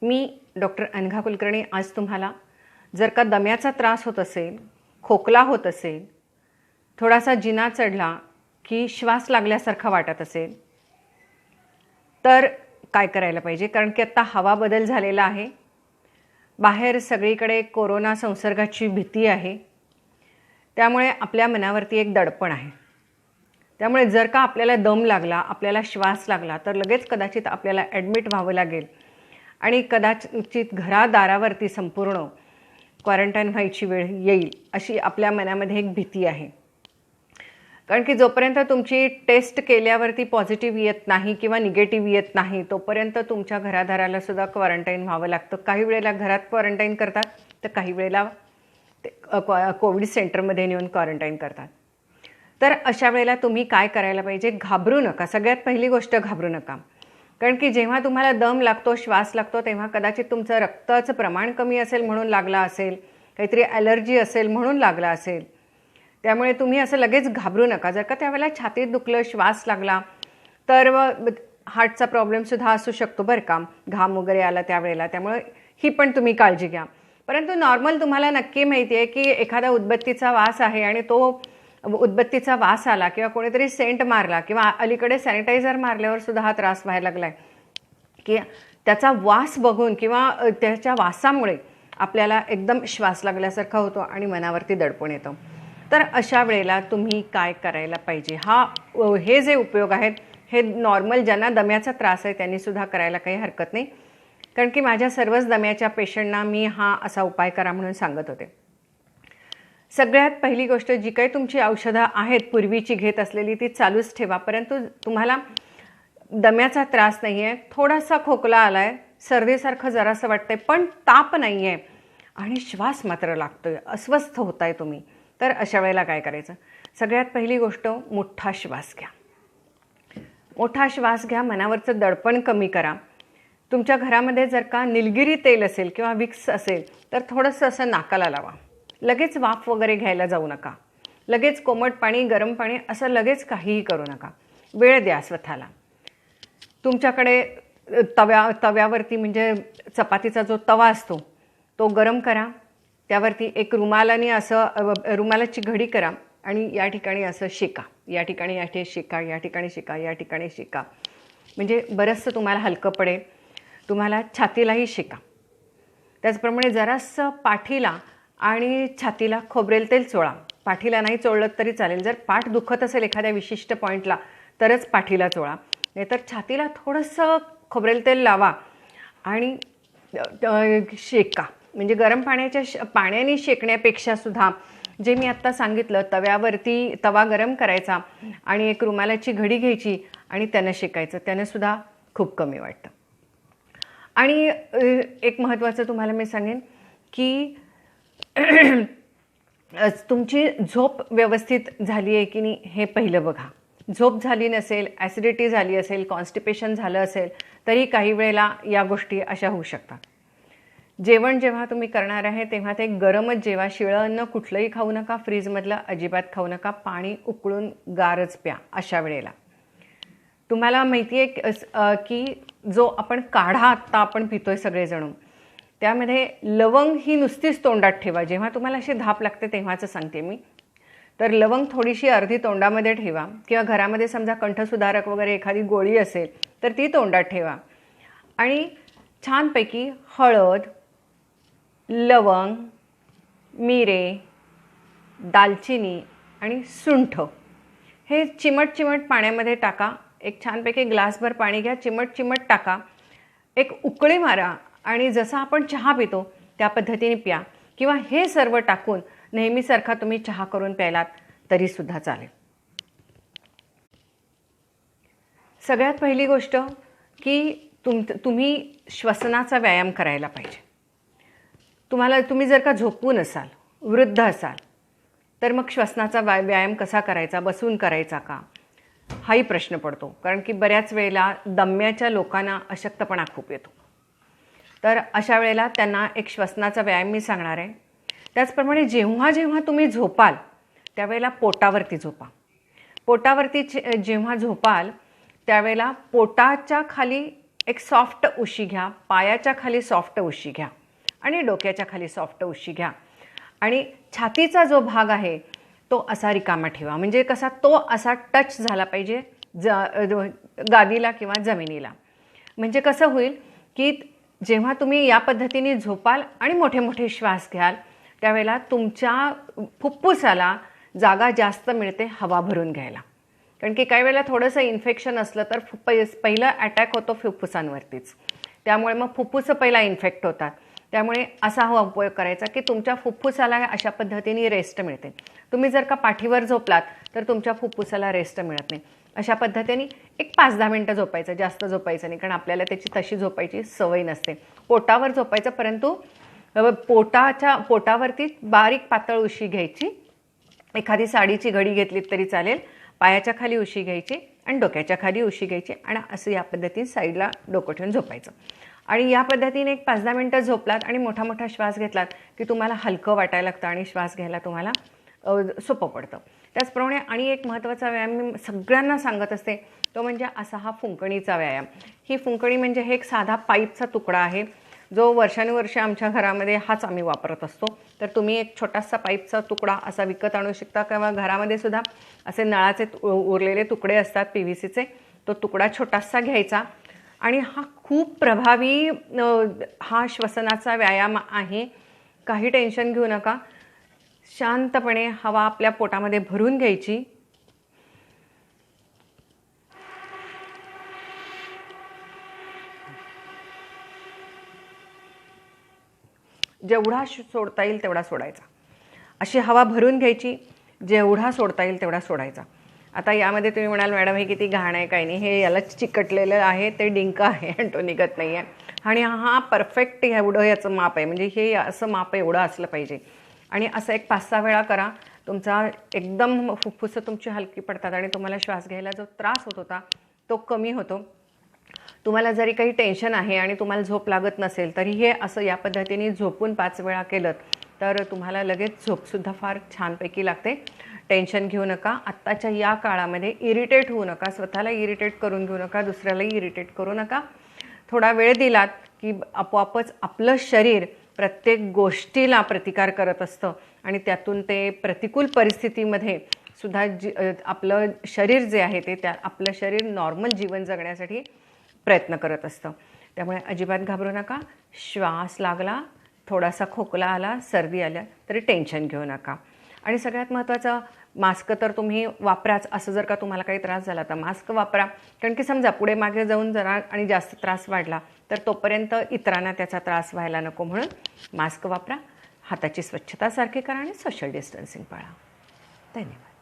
मी doctor Anagha Kulkarni आज तुम्हाला जर का दम्याचा त्रास होत असेल, खोकला होत असेल, थोडासा जिना चढला की श्वास लागल्यासारखा वाटत असेल तर काय करायला पाहिजे? कारण की आता हवा बदल झालेला आहे, बाहेर सगळीकडे कोरोना संसर्गाची भीती आहे, त्यामुळे आपल्या मनावरती एक दडपण आहे. त्यामुळे जर का आपल्याला दम लागला, आपल्याला श्वास लागला तर लगेच कदाचित आपल्याला ॲडमिट व्हावं लागेल आणि कदाचित घरादारावरती संपूर्ण क्वारंटाईन व्हायची वेळ येईल अशी आपल्या मनामध्ये एक भीती आहे. कारण की जोपर्यंत तुमची टेस्ट केल्यावरती पॉझिटिव्ह येत नाही किंवा निगेटिव्ह येत नाही तोपर्यंत तुमच्या घरादाराला सुद्धा क्वारंटाईन व्हावं लागतं. काही वेळेला घरात क्वारंटाईन करतात तर काही वेळेला कोविड सेंटरमध्ये नेऊन क्वारंटाईन करतात. तर अशा वेळेला तुम्ही काय करायला पाहिजे? घाबरू नका. सगळ्यात पहिली गोष्ट घाबरू नका. कारण की जेव्हा तुम्हाला दम लागतो, श्वास लागतो तेव्हा कदाचित तुमचं रक्ताचं प्रमाण कमी असेल म्हणून लागला असेल, काहीतरी ॲलर्जी असेल म्हणून लागला असेल. त्यामुळे तुम्ही असं लगेच घाबरू नका. जर का त्यावेळेला छातीत दुखलं, श्वास लागला तर हार्टचा प्रॉब्लेमसुद्धा असू शकतो बरं का, घाम वगैरे आला त्यावेळेला. त्यामुळे ही पण तुम्ही काळजी घ्या. परंतु नॉर्मल तुम्हाला नक्की माहिती आहे की एखादा उदबत्तीचा वास आहे आणि तो उदबत्तीचा वास आला किंवा कोणीतरी सेंट मारला किंवा अलीकडे सॅनिटायझर मारल्यावर सुद्धा हा त्रास व्हायला लागला आहे की त्याचा वास बघून किंवा त्याच्या वासामुळे आपल्याला एकदम श्वास लागल्यासारखा होतो आणि मनावरती दडपण येतं. तर अशा वेळेला तुम्ही काय करायला पाहिजे? हे जे उपयोग आहेत हे नॉर्मल ज्यांना दम्याचा त्रास आहे त्यांनीसुद्धा करायला काही हरकत नाही. कारण की माझ्या सर्वच दम्याच्या पेशंटना मी हा असा उपाय करा म्हणून सांगत होते. सगळ्यात पहिली गोष्ट, जी काही तुमची औषधं आहेत पूर्वीची घेत असलेली ती चालूच ठेवा. परंतु तुम्हाला दम्याचा त्रास नाही आहे, थोडासा खोकला आला आहे, सर्दीसारखं जरासं वाटतं आहे पण ताप नाही आहे आणि श्वास मात्र लागतो आहे, अस्वस्थ होत आहे तुम्ही, तर अशा वेळेला काय करायचं? सगळ्यात पहिली गोष्ट, मोठा श्वास घ्या. मोठा श्वास घ्या, मनावरचं दडपण कमी करा. तुमच्या घरामध्ये जर का निलगिरी तेल असेल किंवा विक्स असेल तर थोडंसं असं नाकाला लावा. लगेच वाफ वगैरे घ्यायला जाऊ नका. लगेच कोमट पाणी, गरम पाणी असं लगेच काहीही करू नका. वेळ द्या स्वतःला. तुमच्याकडे तव्यावरती म्हणजे चपातीचा जो तवा असतो तो गरम करा. त्यावरती एक रुमालाने असं रुमालाची घडी करा आणि या ठिकाणी असं शेका. या ठिकाणी शेका, या ठिकाणी शेका, या ठिकाणी शेका. म्हणजे बरंचसं तुम्हाला हलकं पडेल. तुम्हाला छातीलाही शेका. त्याचप्रमाणे जरासं पाठीला आणि छातीला खोबरेल तेल चोळा. पाठीला नाही चोळलं तरी चालेल. जर पाठ दुखत असेल एखाद्या विशिष्ट पॉईंटला तरच पाठीला चोळा, नाहीतर छातीला थोडंसं खोबरेल तेल लावा आणि शेका. म्हणजे गरम पाण्याने शेकण्यापेक्षा सुद्धा जे मी आत्ता सांगितलं, तव्यावरती तवा गरम करायचा आणि एक रुमालाची घडी घ्यायची आणि त्यानं शेकायचं, त्यानंसुद्धा खूप कमी वाटतं. आणि एक महत्त्वाचं तुम्हाला मी सांगेन की तुमची झोप व्यवस्थित झाली आहे की नाही हे पहिलं बघा. झोप झाली नसेल, ॲसिडिटी झाली असेल, कॉन्स्टिपेशन झालं असेल तरी काही वेळेला या गोष्टी अशा होऊ शकतात. जेवण जेव्हा तुम्ही करणार आहे तेव्हा ते गरमच जेवा. शिळं अन्न कुठलंही खाऊ नका, फ्रीजमधलं अजिबात खाऊ नका. पाणी उकळून गारच प्या. अशा वेळेला तुम्हाला माहिती आहे की जो आपण काढा आत्ता आपण पितोय सगळेजण, त्यामध्ये लवंग ही नुसतीच तोंडात ठेवा. जेव्हा तुम्हाला अशी धाप लागते तेव्हाच सांगते मी. तर लवंग थोडीशी अर्धी तोंडामध्ये ठेवा किंवा घरामध्ये समजा कंठसुधारक वगैरे एखादी गोळी असेल तर ती तोंडात ठेवा आणि छानपैकी हळद, लवंग, मिरे, दालचिनी आणि सुंठ हे चिमट पाण्यामध्ये टाका. एक छानपैकी ग्लासभर पाणी घ्या, चिमट टाका, एक उकळी मारा आणि जसा आपण चहा पितो त्या पद्धतीने प्या. किंवा हे सर्व टाकून नेहमीसारखा तुम्ही चहा करून प्यायलात तरीसुद्धा चालेल. सगळ्यात पहिली गोष्ट की तुम्ही श्वसनाचा व्यायाम करायला पाहिजे. तुम्ही जर का झोपून असाल, वृद्ध असाल तर मग श्वसनाचा व्यायाम कसा करायचा? बसून करायचा का? हाही प्रश्न पडतो. कारण की बऱ्याच वेळेला दम्याच्या लोकांना अशक्तपणा खूप येतो. तर अशा वेळेला त्यांना एक श्वसनाचा व्यायाम मी सांगणार आहे. त्याचप्रमाणे जेव्हा तुम्ही झोपाल त्यावेळेला पोटावरती झोपा. पोटावरती जेव्हा झोपाल त्यावेळेला पोटाच्या खाली एक सॉफ्ट उशी घ्या, पायाच्या खाली सॉफ्ट उशी घ्या आणि डोक्याच्या खाली सॉफ्ट उशी घ्या आणि छातीचा जो भाग आहे तो असा रिकामा ठेवा. म्हणजे कसा तो असा टच झाला पाहिजे गादीला किंवा जमिनीला. म्हणजे कसं होईल की जेव्हा तुम्ही या पद्धतीने झोपाल आणि मोठे मोठे श्वास घ्याल त्यावेळेला तुमच्या फुफ्फुसाला जागा जास्त मिळते हवा भरून घ्यायला. कारण की काही वेळेला थोडंसं इन्फेक्शन असलं तर पहिलं अटॅक होतो फुफ्फुसांवरतीच. त्यामुळे मग फुफ्फुसं पहिला इन्फेक्ट होतात. त्यामुळे असा हा उपयोग करायचा की तुमच्या फुफ्फुसाला अशा पद्धतीने रेस्ट मिळते. तुम्ही जर का पाठीवर झोपलात तर तुमच्या फुफ्फुसाला रेस्ट मिळत नाही. अशा पद्धतीने एक 5-10 मिनटं झोपायचं, जास्त झोपायचं नाही, कारण आपल्याला त्याची तशी झोपायची सवय नसते. पोटावर झोपायचं, परंतु पोटावरती बारीक पातळ उशी घ्यायची. एखादी साडीची घडी घेतलीत तरी चालेल. पायाच्या खाली उशी घ्यायची आणि डोक्याच्या खाली उशी घ्यायची आणि असं या पद्धतीने साईडला डोकं ठेवून झोपायचं. आणि या पद्धतीने एक 5-10 मिनटं झोपलात आणि मोठा मोठा श्वास घेतलात की तुम्हाला हलकं वाटायला लागतं आणि श्वास घ्यायला तुम्हाला सोपं पडतं. त्याचप्रमाणे आणि एक महत्त्वाचा व्यायाम मी सगळ्यांना सांगत असते तो म्हणजे असा हा फुंकणीचा व्यायाम. ही फुंकणी म्हणजे हे एक साधा पाईपचा तुकडा आहे जो वर्षानुवर्षे आमच्या घरामध्ये हाच आम्ही वापरत असतो. तर तुम्ही एक छोटासा पाईपचा तुकडा असा विकत आणू शकता किंवा घरामध्ये सुद्धा असे नळाचे उरलेले तुकडे असतात PVCचे. तो तुकडा छोटासा घ्यायचा आणि हा खूप प्रभावी हा श्वसनाचा व्यायाम आहे. काही टेन्शन घेऊ नका. शांतपणे हवा आपल्या पोटामध्ये भरून घ्यायची. जेवढा सोडता येईल तेवढा सोडायचा. अशी हवा भरून घ्यायची, जेवढा सोडता येईल तेवढा सोडायचा. आता यामध्ये तुम्ही म्हणाल मॅडम हे किती घाण आहे, काही नाही, हे याला चिकटलेलं आहे, ते डिंक आहे आणि तो निघत नाही आहे. आणि हा परफेक्ट एवढं याचं माप आहे, म्हणजे हे असं माप एवढं असलं पाहिजे. आणि असं एक 5-6 वेळा करा. तुमचा एकदम फुफ्फुसं तुमची हलकी पडतात आणि तुम्हाला श्वास घ्यायला जो त्रास होत होता तो कमी होतो. तुम्हाला जरी काही टेन्शन आहे आणि तुम्हाला झोप लागत नसेल तरी हे असं या पद्धतीने झोपून 5 वेळा केलं तर तुम्हाला लगेच झोपसुद्धा फार छानपैकी लागते. टेन्शन घेऊ नका. आत्ताच्या या काळामध्ये इरिटेट होऊ नका. स्वतःला इरिटेट करून घेऊ नका, दुसऱ्यालाही इरिटेट करू नका. थोडा वेळ दिलात की आपोआपच आपलं शरीर प्रत्येक गोष्टीला प्रतिकार करत असतं आणि त्यातून ते प्रतिकूल परिस्थितीमध्ये सुद्धा आपलं शरीर जे आहे ते आपलं शरीर नॉर्मल जीवन जगण्यासाठी प्रयत्न करत असतं. त्यामुळे अजिबात घाबरू नका. श्वास लागला, थोडासा खोकला आला, सर्दी आल्या तरी टेन्शन घेऊ नका. आणि सगळ्यात महत्त्वाचं, मास्क तर तुम्ही वापराच. असं जर का तुम्हाला काही त्रास झाला तर मास्क वापरा. कारण की समजा पुढे मागे जाऊन जरा आणि जास्त त्रास वाढला तर तोपर्यंत इतरांना त्याचा त्रास व्हायला नको, म्हणून मास्क वापरा. हाताची स्वच्छता सारखी करा आणि सोशल डिस्टन्सिंग पाळा. धन्यवाद.